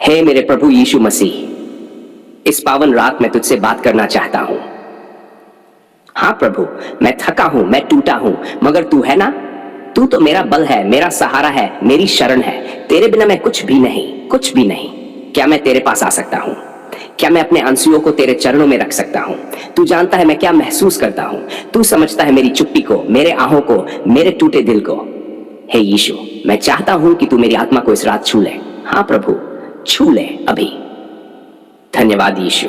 हे मेरे प्रभु यीशु मसीह, इस पावन रात में तुझसे बात करना चाहता हूं। हाँ प्रभु, मैं थका हूं, मैं टूटा हूं, मगर तू है ना। तू तो मेरा बल है, मेरा सहारा है, मेरी शरण है। तेरे बिना मैं कुछ भी नहीं, कुछ भी नहीं। क्या मैं तेरे पास आ सकता हूं? क्या मैं अपने आंसुओं को तेरे चरणों में रख सकता हूं? तू जानता है मैं क्या महसूस करता हूं। तू समझता है मेरी चुप्पी को, मेरे आहों को, मेरे टूटे दिल को। हे यीशु, मैं चाहता हूं कि तू मेरी आत्मा को इस रात छू ले। हाँ प्रभु, छू ले अभी। धन्यवाद यीशु,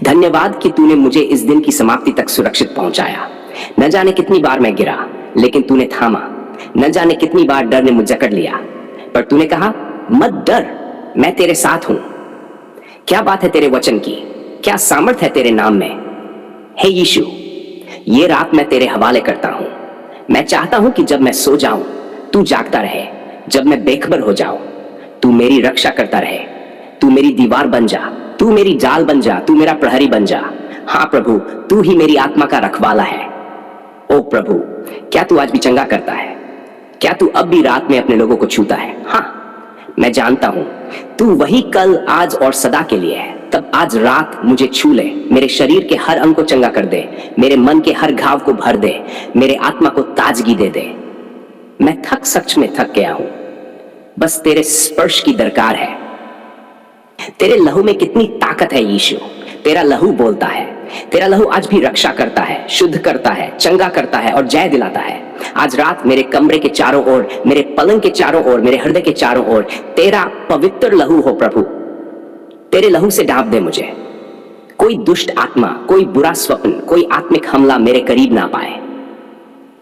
धन्यवाद कि तूने मुझे इस दिन की समाप्ति तक सुरक्षित पहुंचाया। न जाने कितनी बार मैं गिरा, लेकिन तूने थामा। न जाने कितनी बार डर ने मुझे जकड़ लिया, पर तूने कहा मत डर, मैं तेरे साथ हूं। क्या बात है तेरे वचन की, क्या सामर्थ है तेरे नाम में। हे यीशु, ये रात मैं तेरे हवाले करता हूं। मैं चाहता हूं कि जब मैं सो जाऊं तू जागता रहे, जब मैं बेखबर हो जाऊं तू मेरी रक्षा करता रहे। तू मेरी दीवार बन जा, तू मेरी जाल बन जा, तू मेरा प्रहरी बन जा। हाँ प्रभु, तू ही मेरी आत्मा का रखवाला है। ओ प्रभु, क्या तू आज भी चंगा करता है? क्या तू अब भी रात में अपने लोगों को छूता है? हाँ, मैं जानता हूं तू वही कल, आज और सदा के लिए है। तब आज रात मुझे छू ले, मेरे शरीर के हर अंग को चंगा कर दे, मेरे मन के हर घाव को भर दे, मेरे आत्मा को ताजगी दे दे। मैं सच में थक गया हूं, बस तेरे स्पर्श की दरकार है। तेरे लहू में कितनी ताकत है यीशु। तेरा लहू बोलता है, तेरा लहू आज भी रक्षा करता है, शुद्ध करता है, चंगा करता है और जय दिलाता है। आज रात मेरे कमरे के चारों ओर, मेरे पलंग के चारों ओर, मेरे हृदय के चारों ओर तेरा पवित्र लहू हो प्रभु। तेरे लहू से ढांप दे मुझे। कोई दुष्ट आत्मा, कोई बुरा स्वप्न, कोई आत्मिक हमला मेरे करीब ना पाए।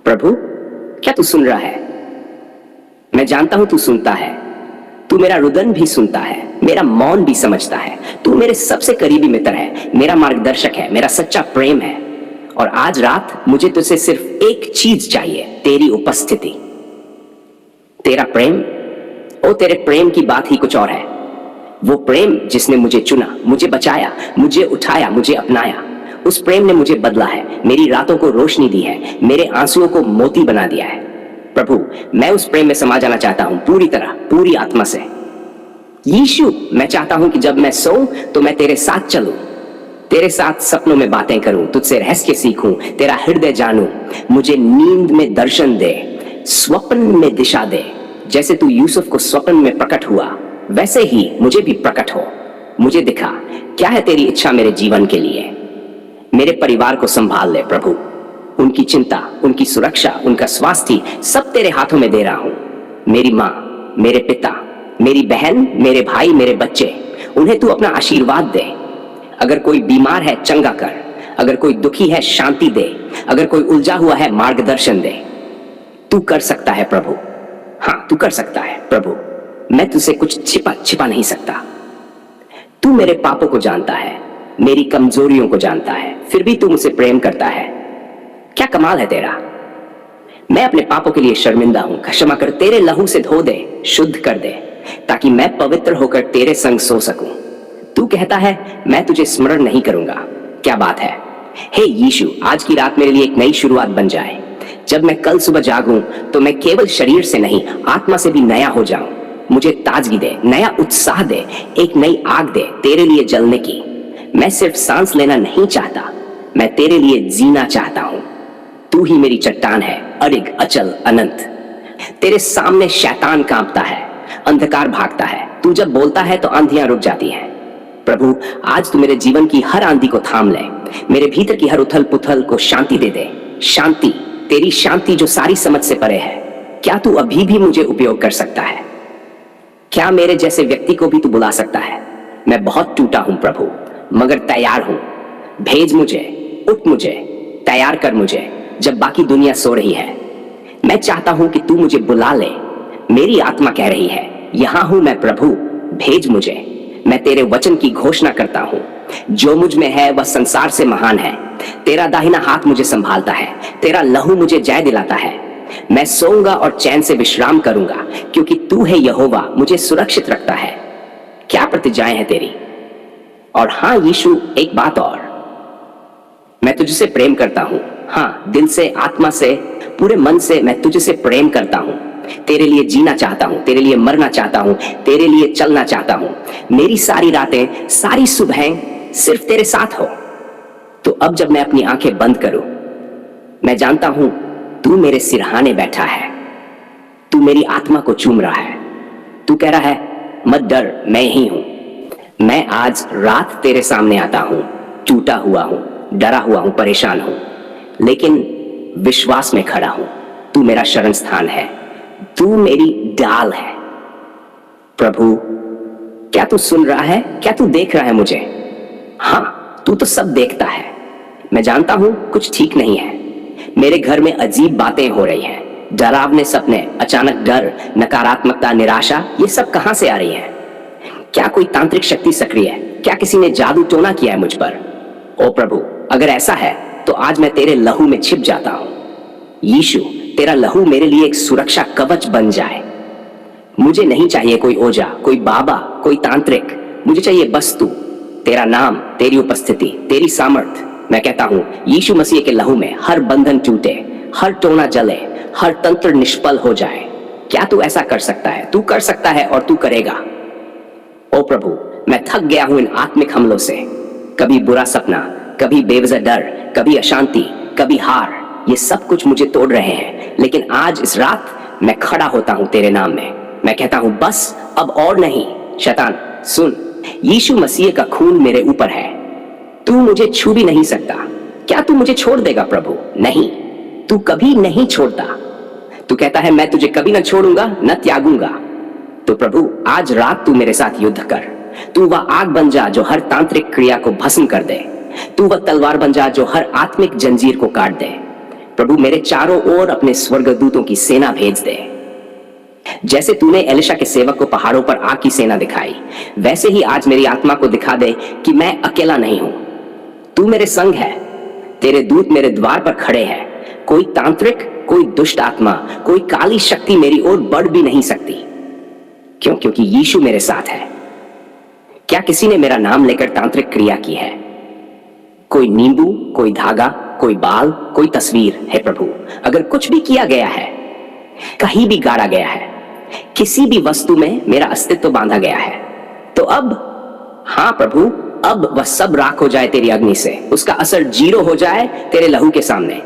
प्रभु, क्या तू सुन रहा है? मैं जानता हूं तू सुनता है। तू मेरा रुदन भी सुनता है, मेरा मौन भी समझता है। तू मेरे सबसे करीबी मित्र है, मेरा मार्गदर्शक है, मेरा सच्चा प्रेम है। और आज रात मुझे तुझसे सिर्फ एक चीज चाहिए, तेरी उपस्थिति, तेरा प्रेम। ओ तेरे प्रेम की बात ही कुछ और है। वो प्रेम जिसने मुझे चुना, मुझे बचाया, मुझे उठाया, मुझे अपनाया। उस प्रेम ने मुझे बदला है, मेरी रातों को रोशनी दी है, मेरे आंसुओं को मोती बना दिया है। प्रभु, मैं उस प्रेम में समा जाना चाहता हूं पूरी तरह, पूरी आत्मा से। यीशु, मैं चाहता हूं कि जब मैं सोऊं तो मैं तेरे साथ चलूं, तेरे साथ सपनों में बातें करूं, तुझसे रहस्य सीखूं, तेरा हृदय जानूं। मुझे नींद में दर्शन दे, स्वप्न में दिशा दे। जैसे तू यूसुफ को स्वप्न में प्रकट हुआ, वैसे ही मुझे भी प्रकट हो। मुझे दिखा क्या है तेरी इच्छा मेरे जीवन के लिए। मेरे परिवार को संभाल ले प्रभु। उनकी चिंता, उनकी सुरक्षा, उनका स्वास्थ्य सब तेरे हाथों में दे रहा हूं। मेरी माँ, मेरे पिता, मेरी बहन, मेरे भाई, मेरे बच्चे, उन्हें तू अपना आशीर्वाद दे। अगर कोई बीमार है चंगा कर, अगर कोई दुखी है शांति दे, अगर कोई उलझा हुआ है मार्गदर्शन दे। तू कर सकता है प्रभु। हाँ, तू कर सकता है प्रभु। मैं तुझसे कुछ छिपा नहीं सकता। तू मेरे पापों को जानता है, मेरी कमजोरियों को जानता है, फिर भी तू मुझसे प्रेम करता है। क्या कमाल है तेरा। मैं अपने पापों के लिए शर्मिंदा हूं, क्षमा कर, तेरे लहू से धो दे, शुद्ध कर दे, ताकि मैं पवित्र होकर तेरे संग सो सकूं। तू कहता है मैं तुझे स्मरण नहीं करूंगा। क्या बात है। हे यीशु, आज की रात मेरे लिए एक नई शुरुआत बन जाए। जब मैं कल सुबह जागूं तो मैं केवल शरीर से नहीं, आत्मा से भी नया हो जाऊं। मुझे ताजगी दे, नया उत्साह दे, एक नई आग दे तेरे लिए जलने की। मैं सिर्फ सांस लेना नहीं चाहता, मैं तेरे लिए जीना चाहता हूं। तू ही मेरी चट्टान है, अडिग, अचल, अनंत। तेरे सामने शैतान कांपता है, अंधकार भागता है। तू जब बोलता है तो आंधियां रुक जाती हैं। प्रभु, आज तू मेरे जीवन की हर आंधी को थाम ले, मेरे भीतर की हर उथल पुथल को शांति दे दे। शांति, तेरी शांति जो सारी समझ से परे है। क्या तू अभी भी मुझे उपयोग कर सकता है? क्या मेरे जैसे व्यक्ति को भी तू बुला सकता है? मैं बहुत टूटा हूं प्रभु, मगर तैयार हूं। भेज मुझे, उठ मुझे, तैयार कर मुझे जब बाकी दुनिया सो रही है। मैं चाहता हूं कि तू मुझे बुला ले। मेरी आत्मा कह रही है यहां हूं मैं प्रभु, भेज मुझे। मैं तेरे वचन की घोषणा करता हूं, जो मुझ में है वह संसार से महान है। तेरा दाहिना हाथ मुझे संभालता है, तेरा लहू मुझे जय दिलाता है। मैं सोऊंगा और चैन से विश्राम करूंगा, क्योंकि तू है यहोवा, मुझे सुरक्षित रखता है। क्या प्रतिज्ञाएं हैं तेरी। और हां यीशु, एक बात और, मैं तुझसे प्रेम करता हूं। हाँ, दिल से, आत्मा से, पूरे मन से मैं तुझसे प्रेम करता हूं। तेरे लिए जीना चाहता हूं, तेरे लिए मरना चाहता हूं, तेरे लिए चलना चाहता हूं। मेरी सारी रातें, सारी सुबहें सिर्फ तेरे साथ हो। तो अब जब मैं अपनी आंखें बंद करूं, मैं जानता हूं तू मेरे सिरहाने बैठा है, तू मेरी आत्मा को चूम रहा है। तू कह रहा है मत डर, मैं ही हूं। मैं आज रात तेरे सामने आता हूं, टूटा हुआ हूं, डरा हुआ हूं, परेशान हूं, लेकिन विश्वास में खड़ा हूं। तू मेरा शरण स्थान है, तू मेरी ढाल है। प्रभु, क्या तू सुन रहा है? क्या तू देख रहा है मुझे? हाँ, तू तो सब देखता है। मैं जानता हूं कुछ ठीक नहीं है। मेरे घर में अजीब बातें हो रही हैं, डरावने सपने, अचानक डर, नकारात्मकता, निराशा, ये सब कहां से आ रही है? क्या कोई तांत्रिक शक्ति सक्रिय है? क्या किसी ने जादू टोना किया है मुझ पर? ओ प्रभु, अगर ऐसा है तो आज मैं तेरे लहू में छिप जाता हूं। यीशु, तेरा लहू मेरे लिए एक सुरक्षा कवच बन जाए। मुझे नहीं चाहिए कोई ओझा, कोई बाबा, कोई तांत्रिक। मुझे चाहिए बस तू, तेरा नाम, तेरी उपस्थिति, तेरी सामर्थ। मैं कहता हूं यीशु मसीह के लहू में हर बंधन टूटे, हर टोना जले, हर तंत्र निष्फल हो जाए। क्या तू ऐसा कर सकता है? तू कर सकता है और तू करेगा। ओ प्रभु, मैं थक गया हूं इन आत्मिक हमलों से। कभी बुरा सपना, कभी बेवजह डर, कभी अशांति, कभी हार, ये सब कुछ मुझे तोड़ रहे हैं। लेकिन आज इस रात मैं खड़ा होता हूं तेरे नाम में। मैं कहता हूं बस अब और नहीं। शैतान सुन, यीशु मसीह का खून मेरे ऊपर है, तू मुझे छू भी नहीं सकता। क्या तू मुझे छोड़ देगा प्रभु? नहीं, तू कभी नहीं छोड़ता। तू कहता है मैं तुझे कभी ना छोड़ूंगा, न त्यागूंगा। तो प्रभु, आज रात तू मेरे साथ युद्ध कर। तू वह आग बन जा जो हर तांत्रिक क्रिया को भस्म कर दे। तू वह तलवार बन जा जो हर आत्मिक जंजीर को काट दे। प्रभु, मेरे चारों ओर अपने स्वर्गदूतों की सेना भेज दे। जैसे तूने एलिशा के सेवक को पहाड़ों पर आग की सेना दिखाई, वैसे ही आज मेरी आत्मा को दिखा दे कि मैं अकेला नहीं हूं। तू मेरे संग है, तेरे दूत मेरे द्वार पर खड़े हैं। कोई तांत्रिक, कोई दुष्ट आत्मा, कोई काली शक्ति मेरी ओर बढ़ भी नहीं सकती। क्यों? क्योंकि यीशु मेरे साथ है। क्या किसी ने मेरा नाम लेकर तांत्रिक क्रिया की है? कोई नींबू, कोई धागा, कोई बाल, कोई तस्वीर है प्रभु, अगर कुछ भी किया गया है, कहीं भी गाड़ा गया है, किसी भी वस्तु में मेरा अस्तित्व बांधा गया है, तो अब, हाँ प्रभु, अब वह सब राख हो जाए तेरी अग्नि से, उसका असर जीरो हो जाए तेरे लहू के सामने।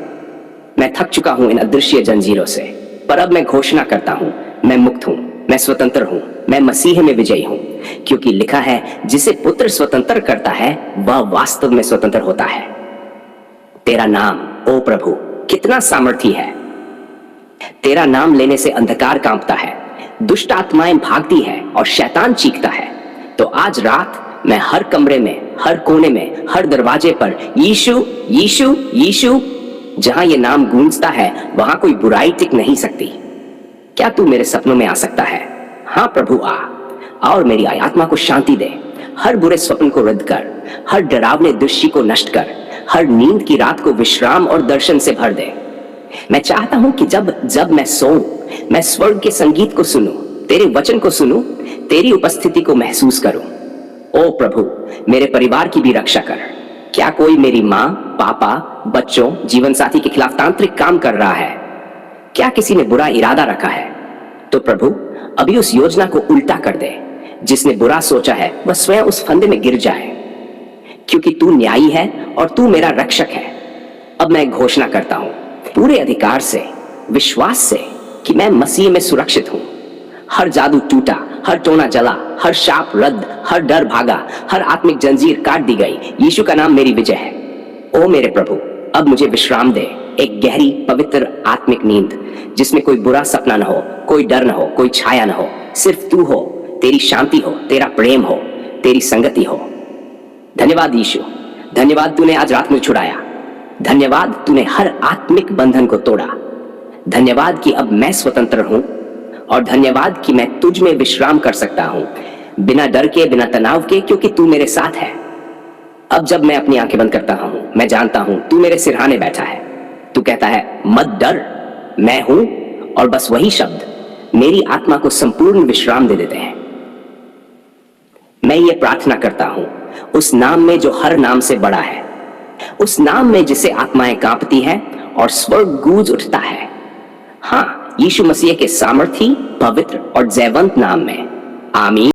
मैं थक चुका हूं इन अदृश्य जंजीरों से, पर अब मैं घोषणा करता हूं, मैं मुक्त हूं, मैं स्वतंत्र हूं, मैं मसीह में विजयी हूं। क्योंकि लिखा है, जिसे पुत्र स्वतंत्र करता है वह वास्तव में स्वतंत्र होता है। तेरा नाम, ओ प्रभु, कितना सामर्थी है। तेरा नाम लेने से अंधकार कांपता है, दुष्ट आत्माएं भागती है और शैतान चीखता है। तो आज रात मैं हर कमरे में, हर कोने में, हर दरवाजे पर यीशु यीशु यीशु, जहां ये नाम गूंजता है वहां कोई बुराई टिक नहीं सकती। क्या तू मेरे सपनों में आ सकता है? हाँ प्रभु, आ और मेरी आत्मा को शांति दे। हर बुरे स्वप्न को रद्द कर, हर डरावने दृश्य को नष्ट कर, हर नींद की रात को विश्राम और दर्शन से भर दे। मैं चाहता हूं कि जब मैं सोऊं, मैं स्वर्ग के संगीत को सुनूं, तेरे वचन को सुनूं, तेरी उपस्थिति को महसूस करूं। ओ प्रभु, मेरे परिवार की भी रक्षा कर। क्या कोई मेरी माँ, पापा, बच्चों, जीवन साथी के खिलाफ तांत्रिक काम कर रहा है? क्या किसी ने बुरा इरादा रखा है? तो प्रभु, अभी उस योजना को उल्टा कर दे। जिसने बुरा सोचा है वह स्वयं उस फंदे में गिर जाए, क्योंकि तू न्यायी है और तू मेरा रक्षक है। अब मैं घोषणा करता हूं पूरे अधिकार से, विश्वास से, कि मैं मसीह में सुरक्षित हूं। हर जादू टूटा, हर टोना जला, हर शाप रद्द, हर डर भागा, हर आत्मिक जंजीर काट दी गई। यीशु का नाम मेरी विजय है। ओ मेरे प्रभु, अब मुझे विश्राम दे, एक गहरी पवित्र आत्मिक नींद, जिसमें कोई बुरा सपना न हो, कोई डर न हो, कोई छाया न हो, सिर्फ तू हो, तेरी शांति हो, तेरा प्रेम हो, तेरी संगति हो। धन्यवाद यीशु, धन्यवाद तूने आज रात में छुड़ाया। धन्यवाद तूने हर आत्मिक बंधन को तोड़ा। धन्यवाद कि अब मैं स्वतंत्र हूं, और धन्यवाद कि मैं तुझ में विश्राम कर सकता हूं, बिना डर के, बिना तनाव के, क्योंकि तू मेरे साथ है। अब जब मैं अपनी आंखें बंद करता हूं, मैं जानता हूं तू मेरे सिरहाने बैठा है। तू कहता है मत डर, मैं हूं, और बस वही शब्द मेरी आत्मा को संपूर्ण विश्राम दे देते हैं। मैं ये प्रार्थना करता हूं उस नाम में जो हर नाम से बड़ा है, उस नाम में जिसे आत्माएं कांपती हैं और स्वर्ग गूंज उठता है। हाँ, यीशु मसीह के सामर्थी, पवित्र और जयवंत नाम में, आमीन।